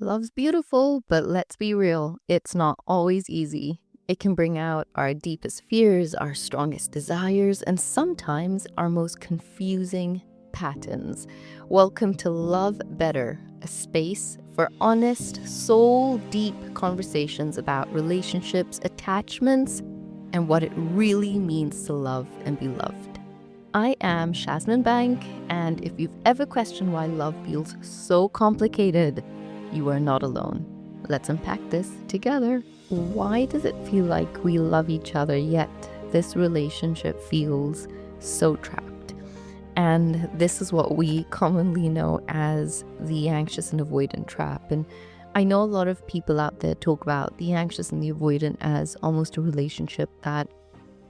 Love's beautiful, but let's be real, it's not always easy. It can bring out our deepest fears, our strongest desires, and sometimes our most confusing patterns. Welcome to Love Better, a space for honest, soul deep conversations about relationships, attachments, and what it really means to love and be loved. I am Shasmin Bank, and if you've ever questioned why love feels so complicated, you are not alone. Let's unpack this together. Why does it feel like we love each other, yet this relationship feels so trapped? And this is what we commonly know as the anxious and avoidant trap. And I know a lot of people out there talk about the anxious and the avoidant as almost a relationship that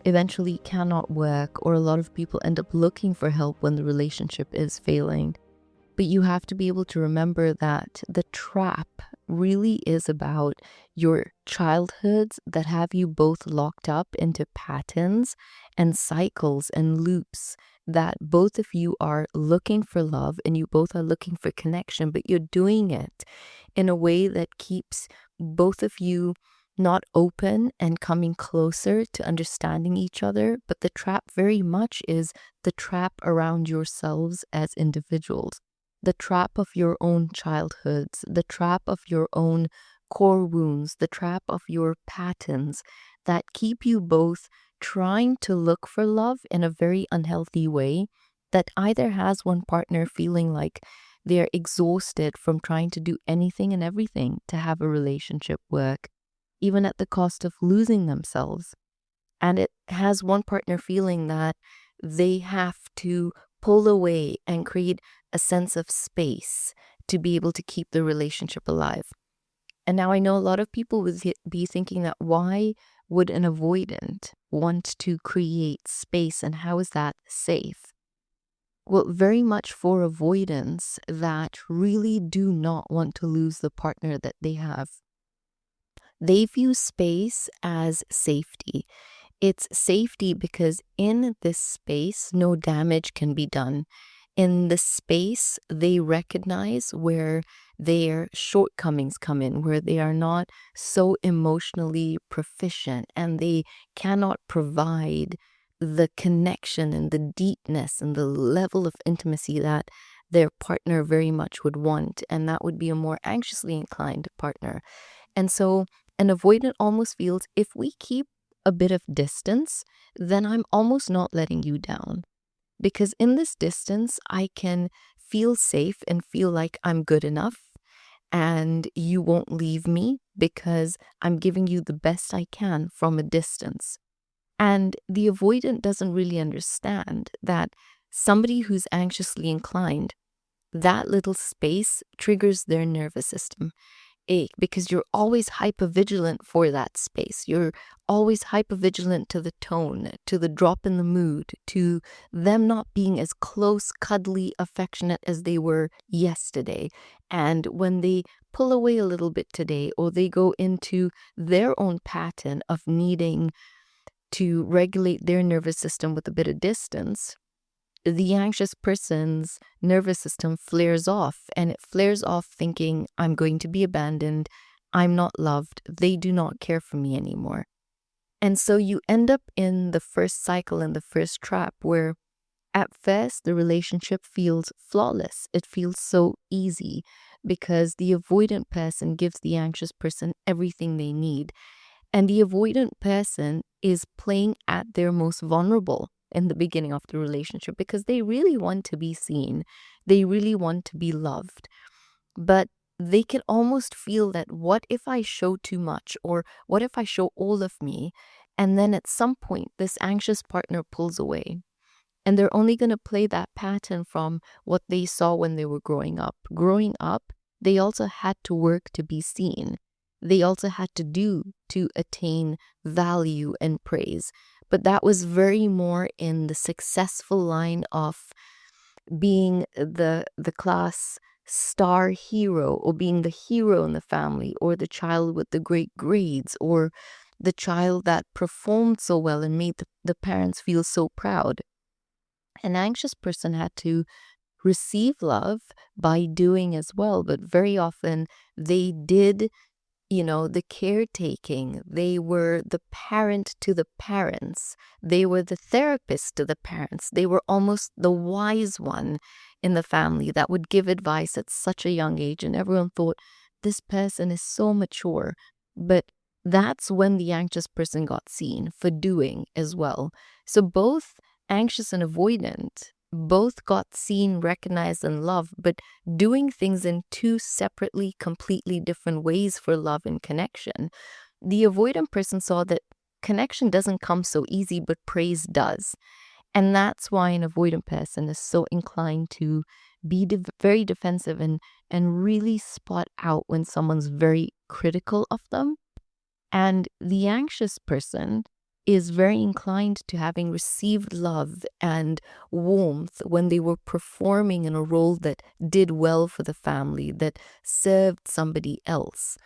eventually cannot work, or a lot of people end up looking for help when the relationship is failing. But you have to be able to remember that the trap really is about your childhoods that have you both locked up into patterns and cycles and loops, that both of you are looking for love and you both are looking for connection, but you're doing it in a way that keeps both of you not open and coming closer to understanding each other. But the trap very much is the trap around yourselves as individuals, the trap of your own childhoods, the trap of your own core wounds, the trap of your patterns that keep you both trying to look for love in a very unhealthy way, that either has one partner feeling like they're exhausted from trying to do anything and everything to have a relationship work, even at the cost of losing themselves. And it has one partner feeling that they have to pull away and create a sense of space to be able to keep the relationship alive. And now I know a lot of people would be thinking that why would an avoidant want to create space, and how is that safe? Well, very much for avoidants that really do not want to lose the partner that they have. They view space as safety. It's safety because in this space, no damage can be done. In the space, they recognize where their shortcomings come in, where they are not so emotionally proficient and they cannot provide the connection and the deepness and the level of intimacy that their partner very much would want. And that would be a more anxiously inclined partner. And so an avoidant almost feels, if we keep a bit of distance, then I'm almost not letting you down. Because in this distance, I can feel safe and feel like I'm good enough, and you won't leave me because I'm giving you the best I can from a distance. And the avoidant doesn't really understand that somebody who's anxiously inclined, that little space triggers their nervous system. Because you're always hypervigilant for that space. You're always hypervigilant to the tone, to the drop in the mood, to them not being as close, cuddly, affectionate as they were yesterday. And when they pull away a little bit today, or they go into their own pattern of needing to regulate their nervous system with a bit of distance, the anxious person's nervous system flares off, and it flares off thinking, I'm going to be abandoned, I'm not loved, they do not care for me anymore. And so you end up in the first cycle and the first trap where at first the relationship feels flawless. It feels so easy because the avoidant person gives the anxious person everything they need. And the avoidant person is playing at their most vulnerable in the beginning of the relationship because they really want to be seen. They really want to be loved. But they can almost feel that, what if I show too much, or what if I show all of me? And then at some point, this anxious partner pulls away. And they're only going to play that pattern from what they saw when they were growing up. Growing up, they also had to work to be seen. They also had to do to attain value and praise. But that was very more in the successful line of being the class star hero, or being the hero in the family, or the child with the great grades, or the child that performed so well and made the parents feel so proud. An anxious person had to receive love by doing as well, but very often they did, the caretaking. They were the parent to the parents. They were the therapist to the parents. They were almost the wise one in the family that would give advice at such a young age. And everyone thought, this person is so mature. But that's when the anxious person got seen for doing as well. So both anxious and avoidant both got seen, recognized, and loved, but doing things in two separately, completely different ways for love and connection. The avoidant person saw that connection doesn't come so easy, but praise does. And that's why an avoidant person is so inclined to be very defensive and really spot out when someone's very critical of them. And the anxious person is very inclined to having received love and warmth when they were performing in a role that did well for the family, that served somebody else.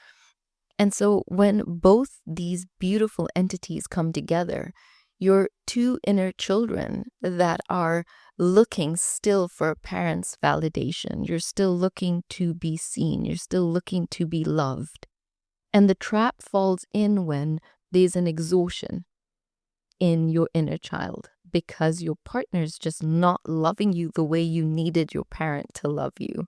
And so when both these beautiful entities come together, your two inner children that are looking still for a parent's validation, you're still looking to be seen, you're still looking to be loved. And the trap falls in when there's an exhaustion in your inner child because your partner is just not loving you the way you needed your parent to love you.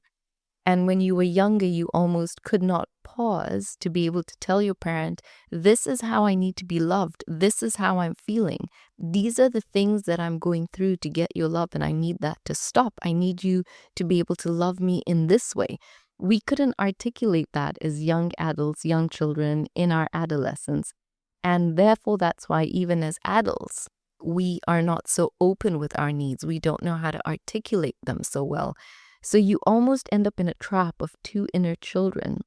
And when you were younger, you almost could not pause to be able to tell your parent, this is how I need to be loved. This is how I'm feeling. These are the things that I'm going through to get your love, and I need that to stop. I need you to be able to love me in this way. We couldn't articulate that as young adults, young children in our adolescence. And therefore, that's why even as adults, we are not so open with our needs. We don't know how to articulate them so well. So you almost end up in a trap of two inner children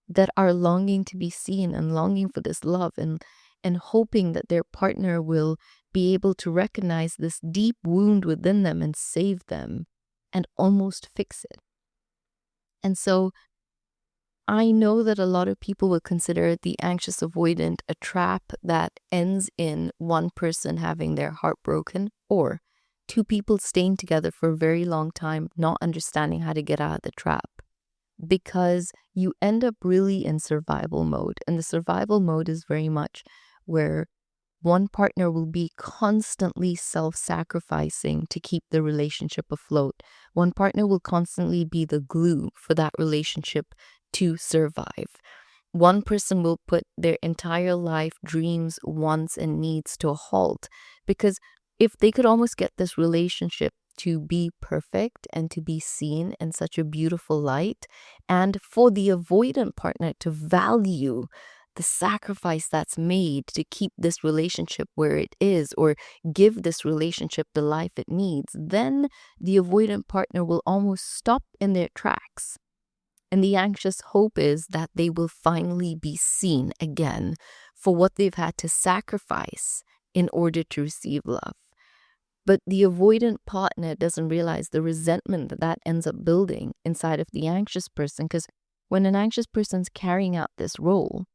that are longing to be seen and longing for this love and hoping that their partner will be able to recognize this deep wound within them and save them and almost fix it. And so I know that a lot of people will consider the anxious avoidant a trap that ends in one person having their heart broken or two people staying together for a very long time, not understanding how to get out of the trap. Because you end up really in survival mode. And the survival mode is very much where one partner will be constantly self-sacrificing to keep the relationship afloat. One partner will constantly be the glue for that relationship to survive. One person will put their entire life, dreams, wants, and needs to a halt. Because if they could almost get this relationship to be perfect and to be seen in such a beautiful light, and for the avoidant partner to value the sacrifice that's made to keep this relationship where it is or give this relationship the life it needs, then the avoidant partner will almost stop in their tracks. And the anxious hope is that they will finally be seen again for what they've had to sacrifice in order to receive love. But the avoidant partner doesn't realize the resentment that ends up building inside of the anxious person, because when an anxious person's carrying out this role,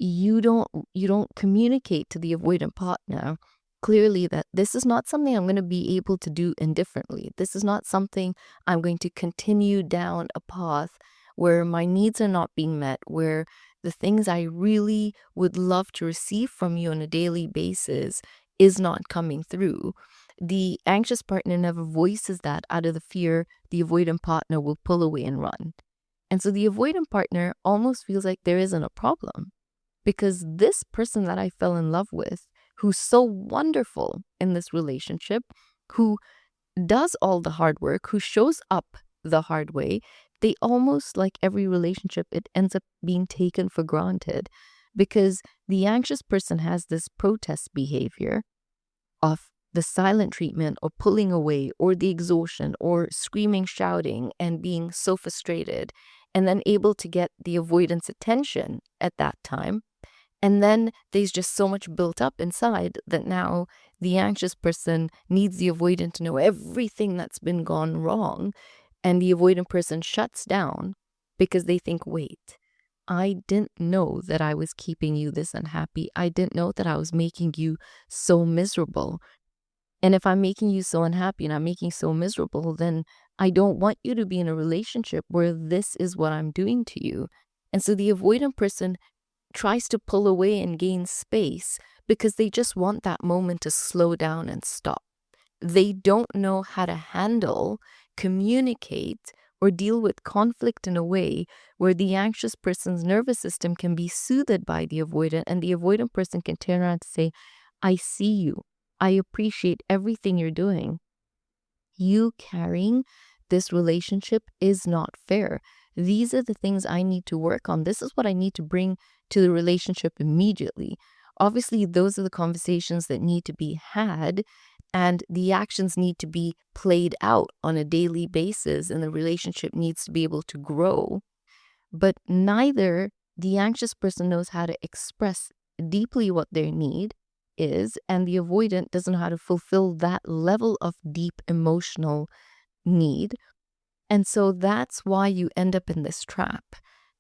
you don't communicate to the avoidant partner clearly that this is not something I'm going to be able to do indifferently. This is not something I'm going to continue down a path where my needs are not being met, where the things I really would love to receive from you on a daily basis is not coming through. The anxious partner never voices that out of the fear the avoidant partner will pull away and run. And so the avoidant partner almost feels like there isn't a problem because this person that I fell in love with, who's so wonderful in this relationship, who does all the hard work, who shows up the hard way, they almost, like every relationship, it ends up being taken for granted because the anxious person has this protest behavior of the silent treatment or pulling away or the exhaustion or screaming, shouting, and being so frustrated, and then able to get the avoidance attention at that time. And then there's just so much built up inside that now the anxious person needs the avoidant to know everything that's been gone wrong. And the avoidant person shuts down because they think, wait, I didn't know that I was keeping you this unhappy. I didn't know that I was making you so miserable. And if I'm making you so unhappy and I'm making you so miserable, then I don't want you to be in a relationship where this is what I'm doing to you. And so the avoidant person tries to pull away and gain space because they just want that moment to slow down and stop. They don't know how to handle, communicate, or deal with conflict in a way where the anxious person's nervous system can be soothed by the avoidant, and the avoidant person can turn around and say, I see you. I appreciate everything you're doing. You carrying this relationship is not fair. These are the things I need to work on. This is what I need to bring to the relationship immediately. Obviously, those are the conversations that need to be had, and the actions need to be played out on a daily basis, and the relationship needs to be able to grow. But neither the anxious person knows how to express deeply what their need is, and the avoidant doesn't know how to fulfill that level of deep emotional need. And so that's why you end up in this trap,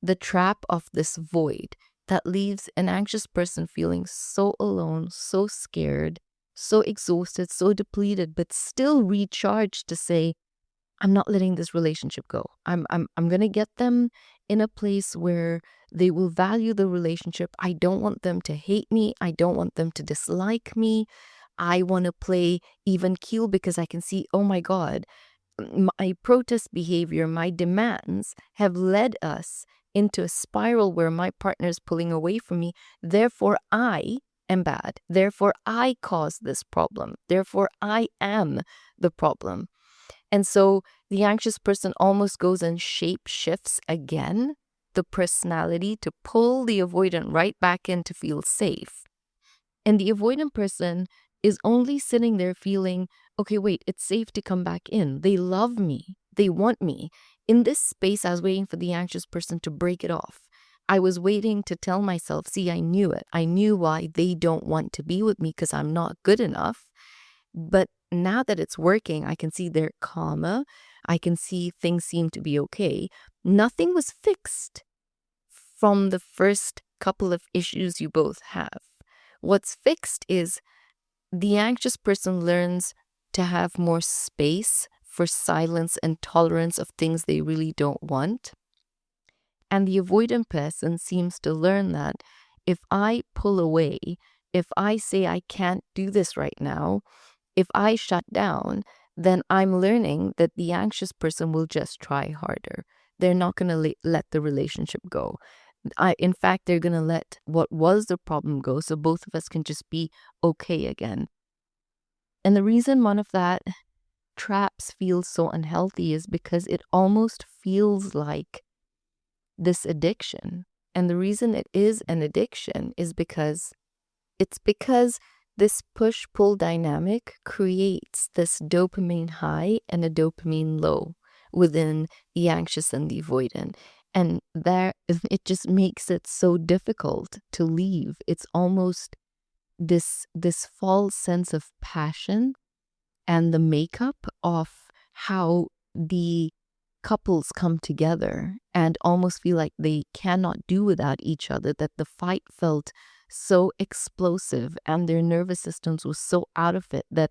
the trap of this void that leaves an anxious person feeling so alone, so scared, so exhausted, so depleted, but still recharged to say, I'm not letting this relationship go. I'm going to get them in a place where they will value the relationship. I don't want them to hate me. I don't want them to dislike me. I want to play even keel because I can see, oh my God, my protest behavior, my demands have led us into a spiral where my partner is pulling away from me. Therefore, I am bad. Therefore, I caused this problem. Therefore, I am the problem. And so the anxious person almost goes and shape shifts again the personality to pull the avoidant right back in to feel safe. And the avoidant person is only sitting there feeling, okay, wait, it's safe to come back in. They love me. They want me. In this space, I was waiting for the anxious person to break it off. I was waiting to tell myself, see, I knew it. I knew why they don't want to be with me because I'm not good enough. But now that it's working, I can see they're calmer. I can see things seem to be okay. Nothing was fixed from the first couple of issues you both have. What's fixed is the anxious person learns to have more space for silence and tolerance of things they really don't want. And the avoidant person seems to learn that if I pull away, if I say I can't do this right now, if I shut down, then I'm learning that the anxious person will just try harder. They're not going to let the relationship go. In fact, they're going to let what was the problem go so both of us can just be okay again. And the reason one of that traps feels so unhealthy is because it almost feels like this addiction. And the reason it is an addiction is because this push-pull dynamic creates this dopamine high and a dopamine low within the anxious and the avoidant. And there, it just makes it so difficult to leave. It's almost this false sense of passion and the makeup of how the couples come together and almost feel like they cannot do without each other, that the fight felt so explosive and their nervous systems were so out of it that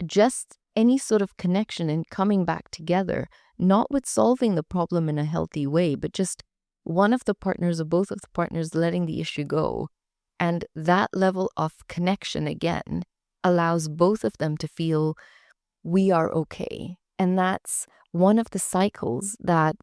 just any sort of connection and coming back together, not with solving the problem in a healthy way, but just one of the partners or both of the partners letting the issue go. And that level of connection again allows both of them to feel we are okay. And that's one of the cycles that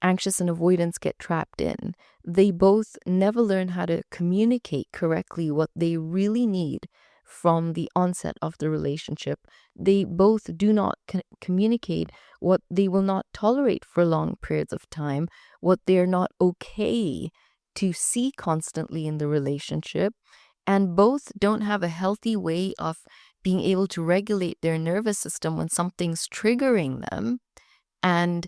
anxious and avoidance get trapped in. They both never learn how to communicate correctly what they really need from the onset of the relationship. They both do not communicate what they will not tolerate for long periods of time, what they're not okay to see constantly in the relationship, and both don't have a healthy way of being able to regulate their nervous system when something's triggering them and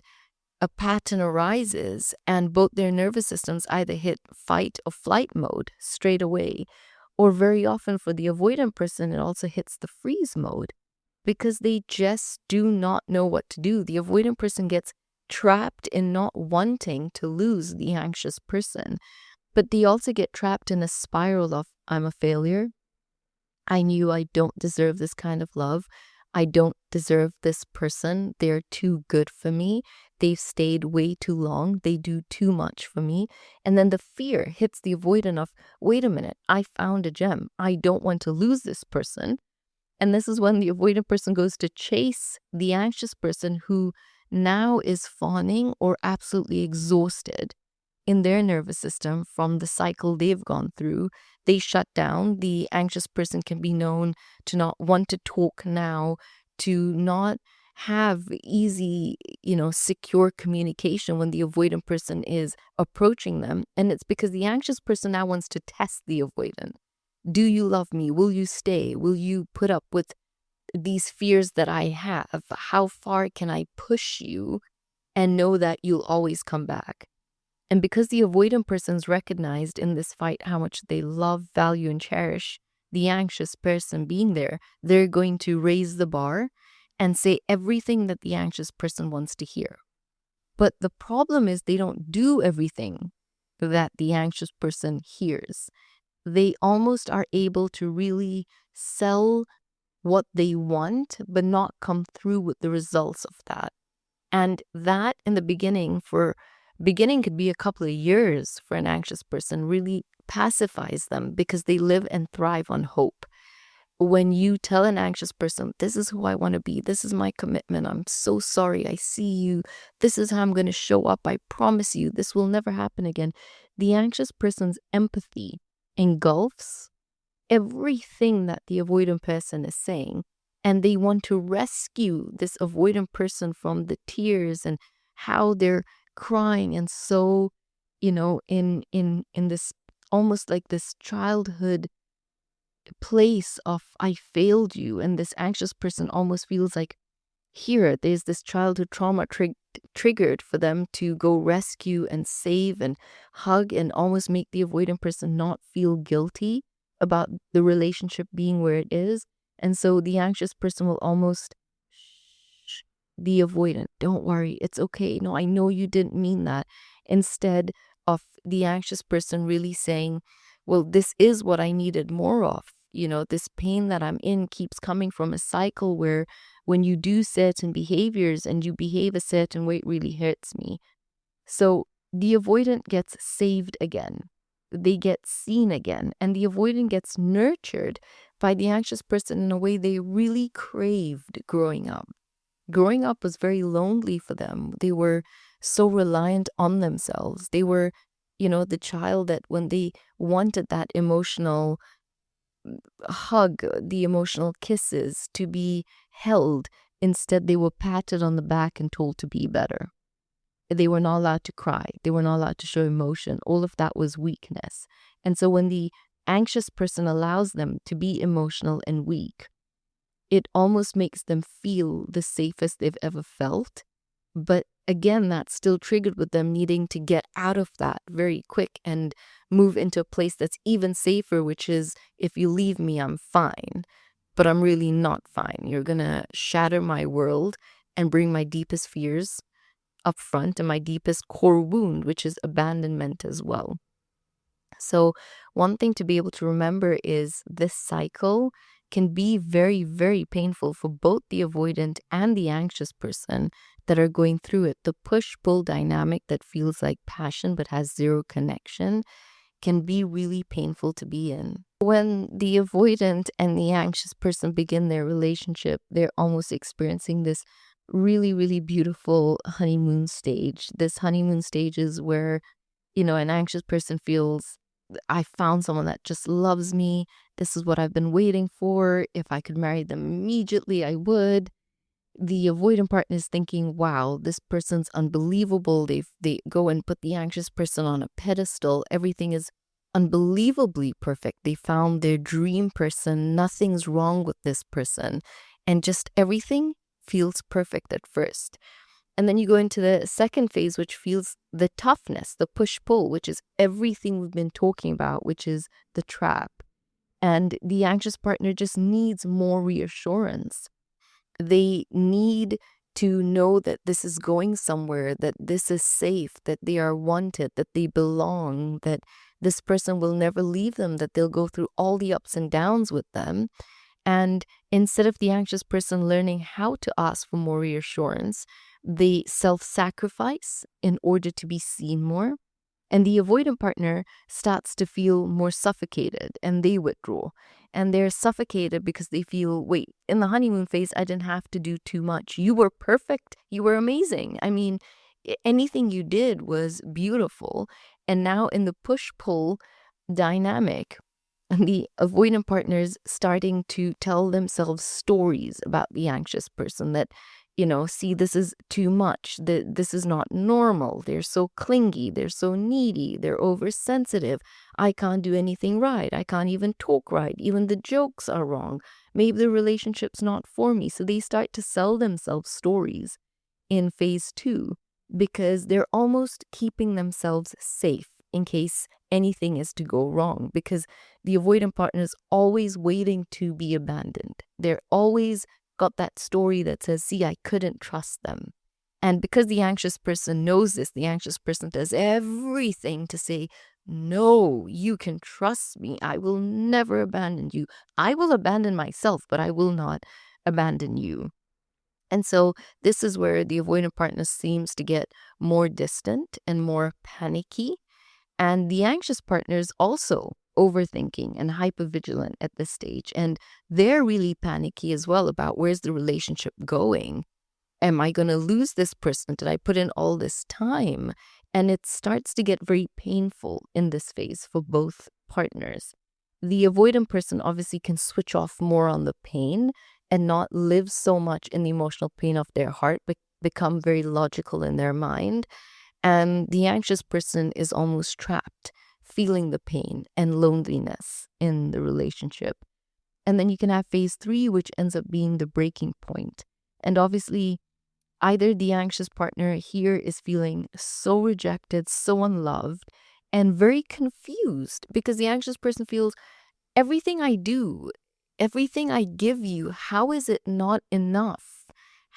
a pattern arises and both their nervous systems either hit fight or flight mode straight away, or very often for the avoidant person, it also hits the freeze mode because they just do not know what to do. The avoidant person gets trapped in not wanting to lose the anxious person, but they also get trapped in a spiral of, I'm a failure. I knew I don't deserve this kind of love. I don't deserve this person. They're too good for me. They've stayed way too long. They do too much for me. And then the fear hits the avoidant of, wait a minute, I found a gem. I don't want to lose this person. And this is when the avoidant person goes to chase the anxious person who now is fawning or absolutely exhausted in their nervous system from the cycle they've gone through. They shut down. The anxious person can be known to not want to talk now, to not have easy, secure communication when the avoidant person is approaching them. And it's because the anxious person now wants to test the avoidant. Do you love me? Will you stay? Will you put up with these fears that I have? How far can I push you and know that you'll always come back? And because the avoidant person's recognized in this fight how much they love, value, and cherish the anxious person being there, they're going to raise the bar and say everything that the anxious person wants to hear. But the problem is they don't do everything that the anxious person hears. They almost are able to really sell what they want, but not come through with the results of that. And that in the beginning could be a couple of years for an anxious person, really pacifies them because they live and thrive on hope. When you tell an anxious person, this is who I want to be, this is my commitment, I'm so sorry, I see you, this is how I'm going to show up, I promise you, this will never happen again. The anxious person's empathy engulfs everything that the avoidant person is saying. And they want to rescue this avoidant person from the tears and how they're crying and so, in this almost like this childhood place of I failed you. And this anxious person almost feels like here, there's this childhood trauma triggered for them to go rescue and save and hug and almost make the avoidant person not feel guilty about the relationship being where it is. And so the anxious person will almost shh the avoidant. Don't worry, it's okay. No, I know you didn't mean that. Instead of the anxious person really saying, well, this is what I needed more of. This pain that I'm in keeps coming from a cycle where when you do certain behaviors and you behave a certain way, it really hurts me. So the avoidant gets saved again. They get seen again. And the avoidant gets nurtured by the anxious person in a way they really craved growing up. Growing up was very lonely for them. They were so reliant on themselves. They were, the child that when they wanted that emotional hug, the emotional kisses, to be held, instead they were patted on the back and told to be better. They were not allowed to cry. They were not allowed to show emotion. All of that was weakness. And so when the anxious person allows them to be emotional and weak, it almost makes them feel the safest they've ever felt. But again, that's still triggered with them needing to get out of that very quick and move into a place that's even safer, which is, if you leave me, I'm fine. But I'm really not fine. You're going to shatter my world and bring my deepest fears up front and my deepest core wound, which is abandonment as well. So one thing to be able to remember is this cycle can be very, very painful for both the avoidant and the anxious person that are going through it. The push-pull dynamic that feels like passion but has zero connection can be really painful to be in. When the avoidant and the anxious person begin their relationship, they're almost experiencing this really, really beautiful honeymoon stage. This honeymoon stage is where, an anxious person feels, I found someone that just loves me. This is what I've been waiting for. If I could marry them immediately, I would. The avoidant partner is thinking, wow, this person's unbelievable. They go and put the anxious person on a pedestal. Everything is unbelievably perfect. They found their dream person. Nothing's wrong with this person. And just everything feels perfect at first. And then you go into the second phase, which feels the toughness, the push-pull, which is everything we've been talking about, which is the trap. And the anxious partner just needs more reassurance. They need to know that this is going somewhere, that this is safe, that they are wanted, that they belong, that this person will never leave them, that they'll go through all the ups and downs with them. And instead of the anxious person learning how to ask for more reassurance, they self-sacrifice in order to be seen more. And the avoidant partner starts to feel more suffocated and they withdraw. And they're suffocated because they feel, wait, in the honeymoon phase, I didn't have to do too much. You were perfect. You were amazing. I mean, anything you did was beautiful. And now in the push-pull dynamic, the avoidant partners starting to tell themselves stories about the anxious person that, see, this is too much, that this is not normal. They're so clingy, they're so needy, they're oversensitive. I can't do anything right. I can't even talk right. Even the jokes are wrong. Maybe the relationship's not for me. So they start to sell themselves stories in phase 2 because they're almost keeping themselves safe in case anything is to go wrong, because the avoidant partner is always waiting to be abandoned. They're always got that story that says, see, I couldn't trust them. And because the anxious person knows this, the anxious person does everything to say, no, you can trust me. I will never abandon you. I will abandon myself, but I will not abandon you. And so this is where the avoidant partner seems to get more distant and more panicky. And the anxious partner is also overthinking and hypervigilant at this stage. And they're really panicky as well about where's the relationship going? Am I going to lose this person? Did I put in all this time? And it starts to get very painful in this phase for both partners. The avoidant person obviously can switch off more on the pain and not live so much in the emotional pain of their heart, but become very logical in their mind. And the anxious person is almost trapped, feeling the pain and loneliness in the relationship. And then you can have phase 3, which ends up being the breaking point. And obviously, either the anxious partner here is feeling so rejected, so unloved, and very confused because the anxious person feels everything I do, everything I give you, how is it not enough?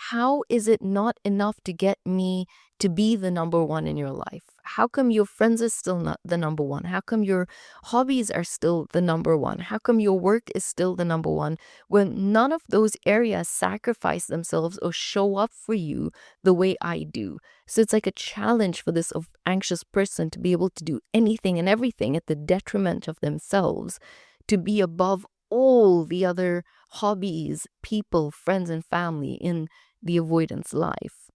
How is it not enough to get me to be the number one in your life? How come your friends are still not the number one? How come your hobbies are still the number one? How come your work is still the number one when none of those areas sacrifice themselves or show up for you the way I do? So it's like a challenge for this anxious person to be able to do anything and everything at the detriment of themselves, to be above all the other hobbies, people, friends, and family in the avoidance life.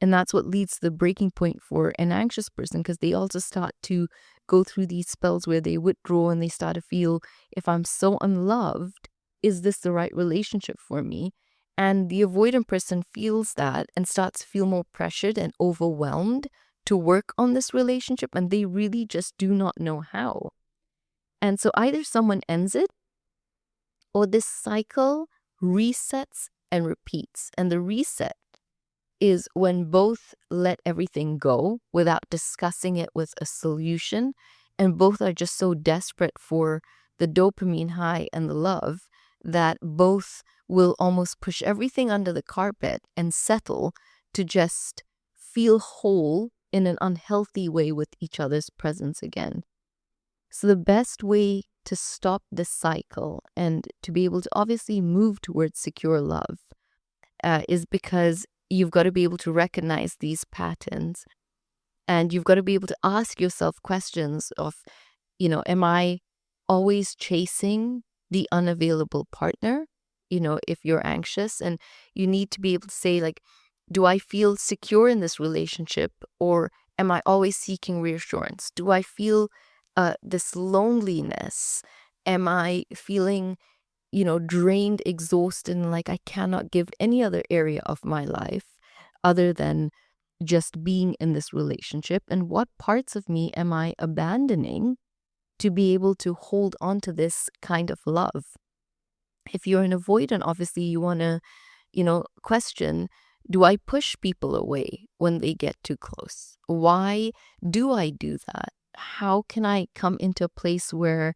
And that's what leads to the breaking point for an anxious person, because they also start to go through these spells where they withdraw and they start to feel, if I'm so unloved, is this the right relationship for me? And the avoidant person feels that and starts to feel more pressured and overwhelmed to work on this relationship, and they really just do not know how. And so either someone ends it, or this cycle resets and repeats. And the reset is when both let everything go without discussing it with a solution, and both are just so desperate for the dopamine high and the love that both will almost push everything under the carpet and settle to just feel whole in an unhealthy way with each other's presence again. So the best way to stop this cycle and to be able to obviously move towards secure love is because you've got to be able to recognize these patterns, and you've got to be able to ask yourself questions of, am I always chasing the unavailable partner? If you're anxious, and you need to be able to say, like, do I feel secure in this relationship, or am I always seeking reassurance? Do I feel this loneliness? Am I feeling, drained, exhausted, and like I cannot give any other area of my life other than just being in this relationship? And what parts of me am I abandoning to be able to hold on to this kind of love? If you're an avoidant, obviously you want to, question, do I push people away when they get too close? Why do I do that? How can I come into a place where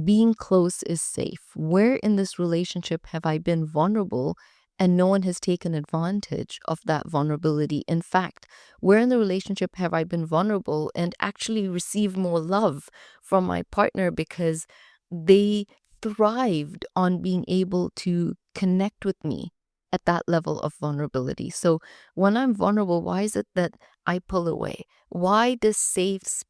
being close is safe? Where in this relationship have I been vulnerable and no one has taken advantage of that vulnerability? In fact, where in the relationship have I been vulnerable and actually received more love from my partner because they thrived on being able to connect with me at that level of vulnerability. So when I'm vulnerable, why is it that I pull away? Why does space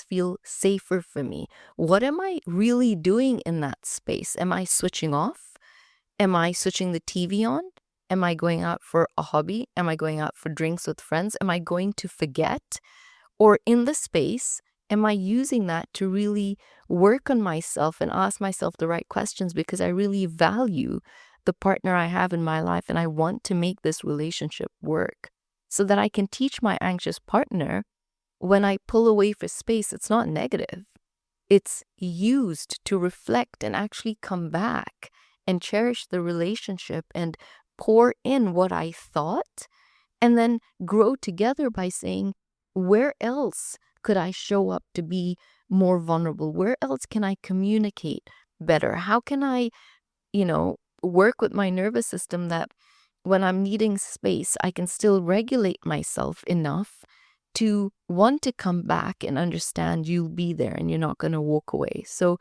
feel safer for me? What am I really doing in that space? Am I switching off? Am I switching the TV on? Am I going out for a hobby? Am I going out for drinks with friends? Am I going to forget? Or in the space, am I using that to really work on myself and ask myself the right questions because I really value the partner I have in my life and I want to make this relationship work so that I can teach my anxious partner when I pull away for space, it's not negative. It's used to reflect and actually come back and cherish the relationship and pour in what I thought and then grow together by saying, where else could I show up to be more vulnerable? Where else can I communicate better? How can I, work with my nervous system that when I'm needing space, I can still regulate myself enough to want to come back and understand you'll be there and you're not going to walk away. So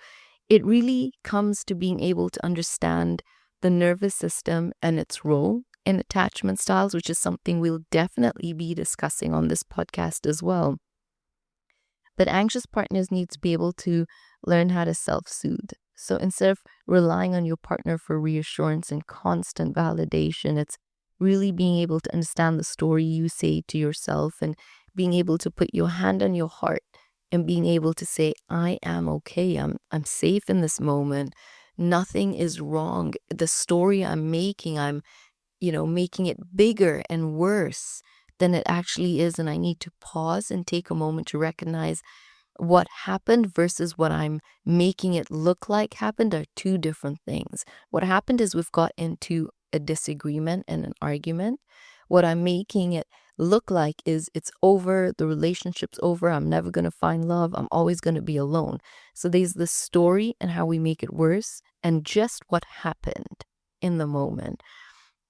it really comes to being able to understand the nervous system and its role in attachment styles, which is something we'll definitely be discussing on this podcast as well. But anxious partners need to be able to learn how to self-soothe. So instead of relying on your partner for reassurance and constant validation, it's really being able to understand the story you say to yourself and being able to put your hand on your heart and being able to say, I am okay. I'm safe in this moment. Nothing is wrong. The story I'm making, I'm making it bigger and worse than it actually is. And I need to pause and take a moment to recognize what happened versus what I'm making it look like happened are two different things. What happened is we've got into a disagreement and an argument. What I'm making it look like is it's over, the relationship's over, I'm never going to find love, I'm always going to be alone. So there's the story and how we make it worse and just what happened in the moment.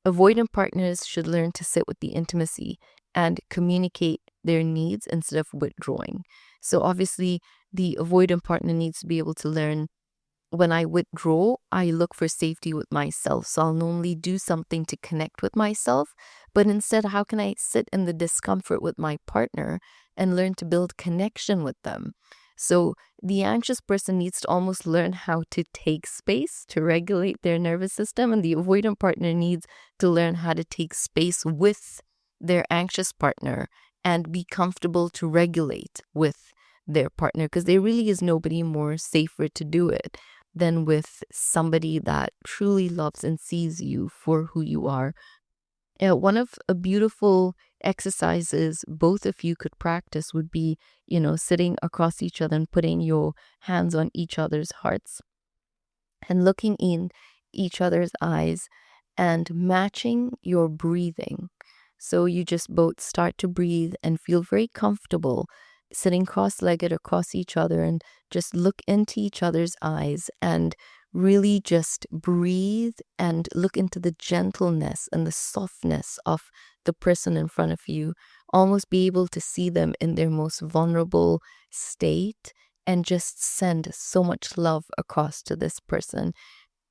Avoidant partners should learn to sit with the intimacy and communicate their needs instead of withdrawing. So obviously, the avoidant partner needs to be able to learn when I withdraw, I look for safety with myself. So I'll normally do something to connect with myself. But instead, how can I sit in the discomfort with my partner and learn to build connection with them? So the anxious person needs to almost learn how to take space to regulate their nervous system. And the avoidant partner needs to learn how to take space with their anxious partner and be comfortable to regulate with their partner, because there really is nobody more safer to do it than with somebody that truly loves and sees you for who you are. One of a beautiful exercises both of you could practice would be, sitting across each other and putting your hands on each other's hearts and looking in each other's eyes and matching your breathing. So you just both start to breathe and feel very comfortable sitting cross-legged across each other and just look into each other's eyes and really just breathe and look into the gentleness and the softness of the person in front of you. Almost be able to see them in their most vulnerable state and just send so much love across to this person.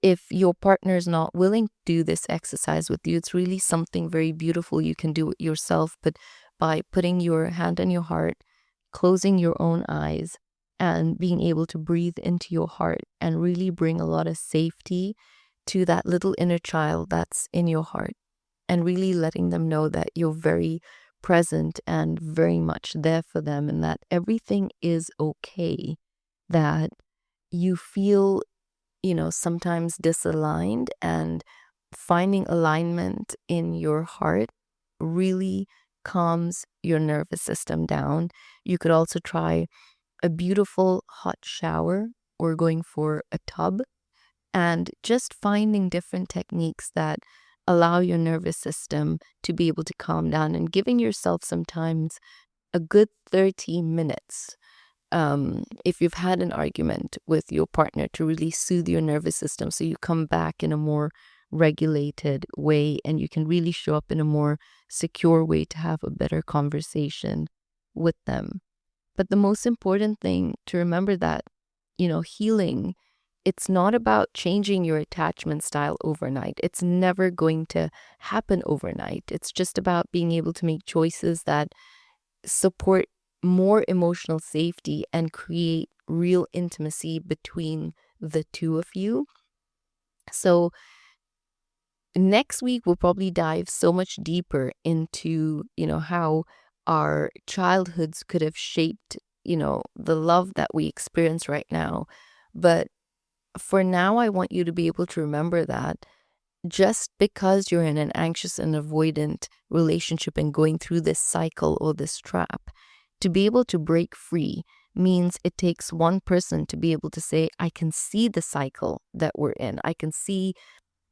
If your partner is not willing to do this exercise with you, it's really something very beautiful you can do it yourself. But by putting your hand on your heart, closing your own eyes, and being able to breathe into your heart and really bring a lot of safety to that little inner child that's in your heart, and really letting them know that you're very present and very much there for them and that everything is okay, that you feel sometimes disaligned, and finding alignment in your heart really calms your nervous system down. You could also try a beautiful hot shower or going for a tub and just finding different techniques that allow your nervous system to be able to calm down and giving yourself sometimes a good 30 minutes if you've had an argument with your partner to really soothe your nervous system so you come back in a more regulated way and you can really show up in a more secure way to have a better conversation with them. But the most important thing to remember that, healing it's not about changing your attachment style overnight. It's never going to happen overnight. It's just about being able to make choices that support more emotional safety and create real intimacy between the two of you. So next week we'll probably dive so much deeper into, how our childhoods could have shaped, the love that we experience right now. But for now, I want you to be able to remember that just because you're in an anxious and avoidant relationship and going through this cycle or this trap, to be able to break free means it takes one person to be able to say, I can see the cycle that we're in. I can see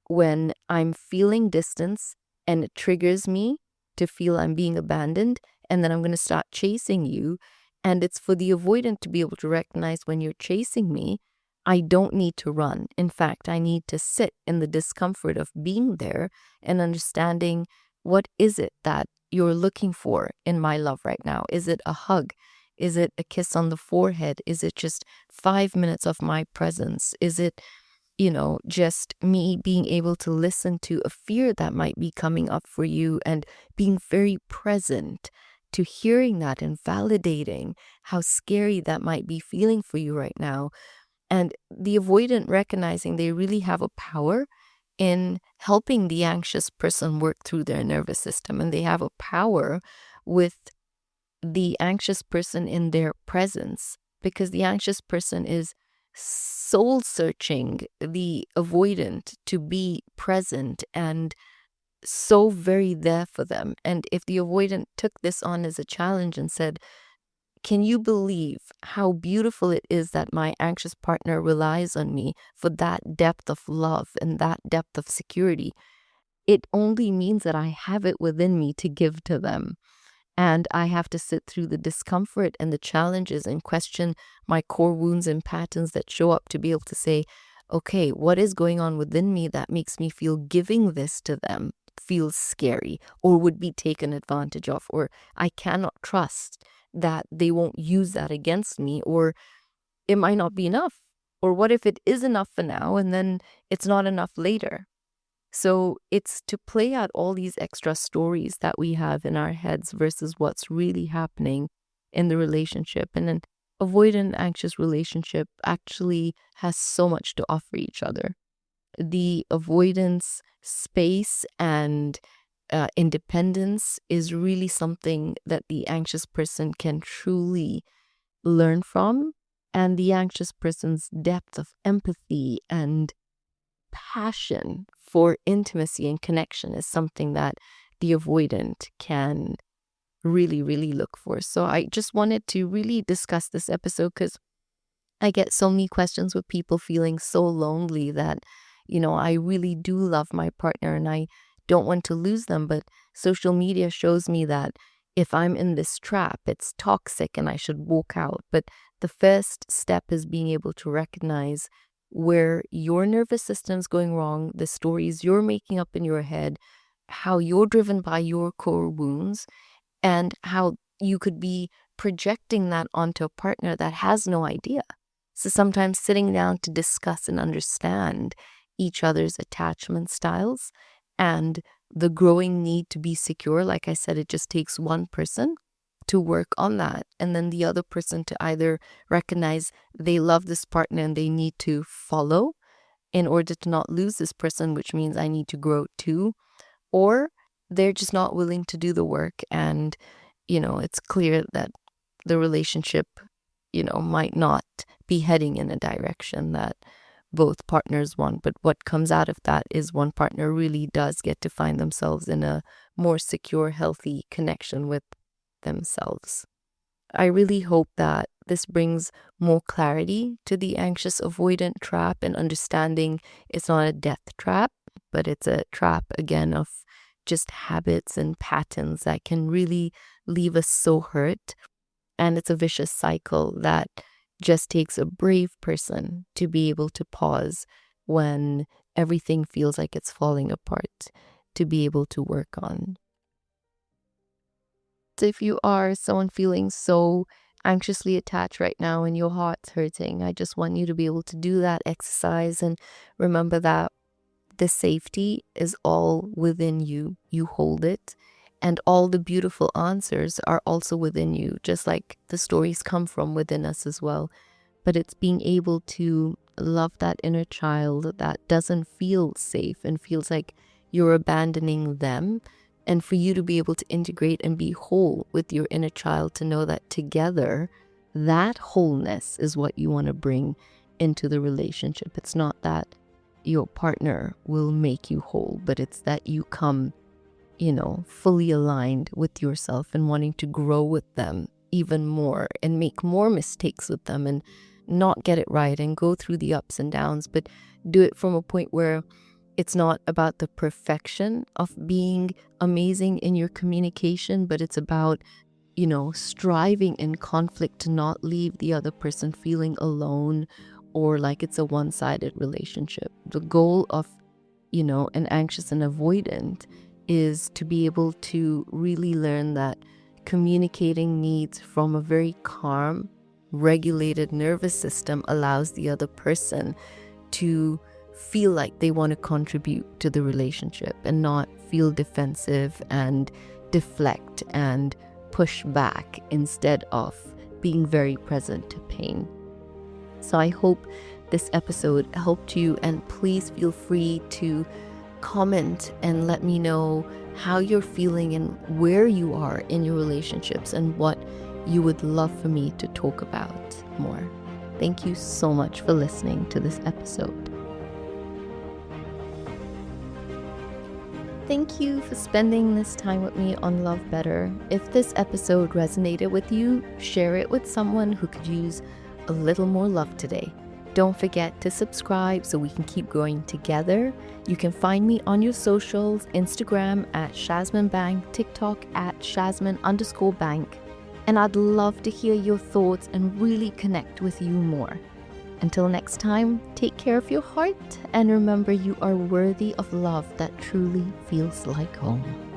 when I'm feeling distance and it triggers me to feel I'm being abandoned, and then I'm going to start chasing you. And it's for the avoidant to be able to recognize when you're chasing me, I don't need to run. In fact, I need to sit in the discomfort of being there and understanding what is it that you're looking for in my love right now? Is it a hug? Is it a kiss on the forehead? Is it just 5 minutes of my presence? Is it just me being able to listen to a fear that might be coming up for you and being very present to hearing that and validating how scary that might be feeling for you right now. And the avoidant recognizing they really have a power in helping the anxious person work through their nervous system. And they have a power with the anxious person in their presence, because the anxious person is soul searching the avoidant to be present and so very there for them. And if the avoidant took this on as a challenge and said, can you believe how beautiful it is that my anxious partner relies on me for that depth of love and that depth of security? It only means that I have it within me to give to them. And I have to sit through the discomfort and the challenges and question my core wounds and patterns that show up to be able to say, okay, what is going on within me that makes me feel giving this to them feels scary or would be taken advantage of, or I cannot trust that they won't use that against me, or it might not be enough. Or what if it is enough for now and then it's not enough later? So it's to play out all these extra stories that we have in our heads versus what's really happening in the relationship. And an avoidant anxious relationship actually has so much to offer each other. The avoidance space and independence is really something that the anxious person can truly learn from. And the anxious person's depth of empathy and passion for intimacy and connection is something that the avoidant can really, really look for. So I just wanted to really discuss this episode because I get so many questions with people feeling so lonely that, I really do love my partner and I don't want to lose them. But social media shows me that if I'm in this trap, it's toxic and I should walk out. But the first step is being able to recognize where your nervous system's going wrong, the stories you're making up in your head, how you're driven by your core wounds, and how you could be projecting that onto a partner that has no idea. So sometimes sitting down to discuss and understand each other's attachment styles and the growing need to be secure. Like I said, it just takes one person to work on that. And then the other person to either recognize they love this partner and they need to follow in order to not lose this person, which means I need to grow too. Or they're just not willing to do the work. And, it's clear that the relationship, might not be heading in a direction that both partners want. But what comes out of that is one partner really does get to find themselves in a more secure, healthy connection with themselves. I really hope that this brings more clarity to the anxious avoidant trap and understanding it's not a death trap, but it's a trap, again, of just habits and patterns that can really leave us so hurt. And it's a vicious cycle that just takes a brave person to be able to pause when everything feels like it's falling apart, to be able to work on. So if you are someone feeling so anxiously attached right now and your heart's hurting, I just want you to be able to do that exercise and remember that the safety is all within you. You hold it. And all the beautiful answers are also within you, just like the stories come from within us as well. But it's being able to love that inner child that doesn't feel safe and feels like you're abandoning them. And for you to be able to integrate and be whole with your inner child, to know that together, that wholeness is what you want to bring into the relationship. It's not that your partner will make you whole, but it's that you come, fully aligned with yourself and wanting to grow with them even more and make more mistakes with them and not get it right and go through the ups and downs, but do it from a point where it's not about the perfection of being amazing in your communication, but it's about, striving in conflict to not leave the other person feeling alone or like it's a one-sided relationship. The goal of, an anxious and avoidant is to be able to really learn that communicating needs from a very calm, regulated nervous system allows the other person to feel like they want to contribute to the relationship and not feel defensive and deflect and push back instead of being very present to pain. So I hope this episode helped you, and please feel free to comment and let me know how you're feeling and where you are in your relationships and what you would love for me to talk about more. Thank you so much for listening to this episode. Thank you for spending this time with me on Love Better. If this episode resonated with you, share it with someone who could use a little more love today. Don't forget to subscribe so we can keep growing together. You can find me on your socials, Instagram at Shazman Bank, TikTok at Shazman_Bank. And I'd love to hear your thoughts and really connect with you more. Until next time, take care of your heart and remember you are worthy of love that truly feels like home.